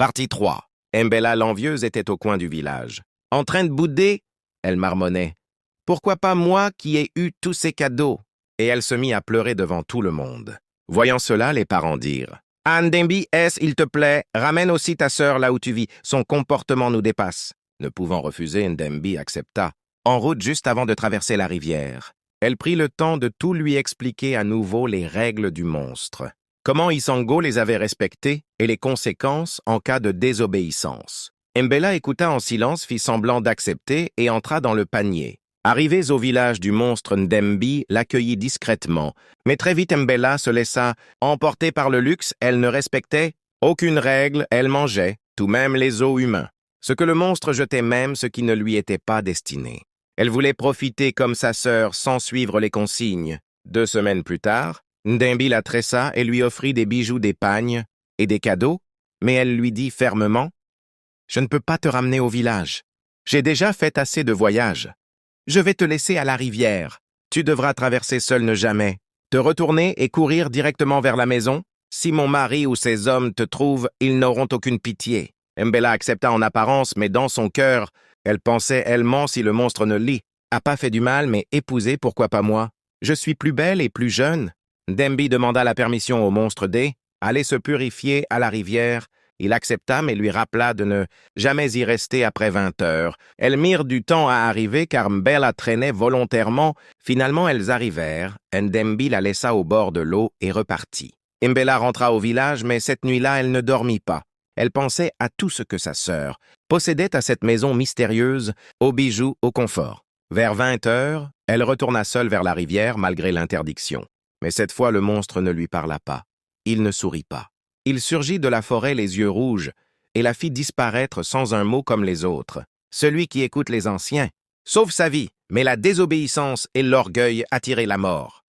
Partie 3. Mbella l'envieuse était au coin du village. En train de bouder, elle marmonnait. Pourquoi pas moi qui ai eu tous ces cadeaux? Et elle se mit à pleurer devant tout le monde. Voyant cela, les parents dirent. Ndembi, il te plaît, ramène aussi ta sœur là où tu vis. Son comportement nous dépasse. Ne pouvant refuser, Ndembi accepta. En route juste avant de traverser la rivière, elle prit le temps de tout lui expliquer à nouveau les règles du monstre. Comment Isango les avait respectées et les conséquences en cas de désobéissance. Mbella écouta en silence, fit semblant d'accepter et entra dans le panier. Arrivés au village du monstre, Ndembi l'accueillit discrètement, mais très vite Mbella se laissa emporter par le luxe, elle ne respectait aucune règle, elle mangeait, tout même les os humains. Ce que le monstre jetait même ce qui ne lui était pas destiné. Elle voulait profiter comme sa sœur sans suivre les consignes. 2 semaines plus tard, Ndembi la tressa et lui offrit des bijoux d'épagne et des cadeaux, mais elle lui dit fermement « Je ne peux pas te ramener au village. J'ai déjà fait assez de voyages. Je vais te laisser à la rivière. Tu devras traverser seul ne jamais. Te retourner et courir directement vers la maison. Si mon mari ou ses hommes te trouvent, ils n'auront aucune pitié. » Mbella accepta en apparence, mais dans son cœur, elle pensait elle-même si le monstre ne l'y a pas fait du mal, mais épouser, pourquoi pas moi? Je suis plus belle et plus jeune. Ndembi demanda la permission au monstre d'aller se purifier à la rivière. Il accepta, mais lui rappela de ne jamais y rester après 20 heures. Elles mirent du temps à arriver car Mbella traînait volontairement. Finalement, elles arrivèrent. Ndembi la laissa au bord de l'eau et repartit. Mbella rentra au village, mais cette nuit-là, elle ne dormit pas. Elle pensait à tout ce que sa sœur possédait à cette maison mystérieuse, aux bijoux, au confort. Vers 20 heures, elle retourna seule vers la rivière malgré l'interdiction. Mais cette fois, le monstre ne lui parla pas. Il ne sourit pas. Il surgit de la forêt les yeux rouges et la fit disparaître sans un mot comme les autres. Celui qui écoute les anciens sauve sa vie, mais la désobéissance et l'orgueil attiraient la mort.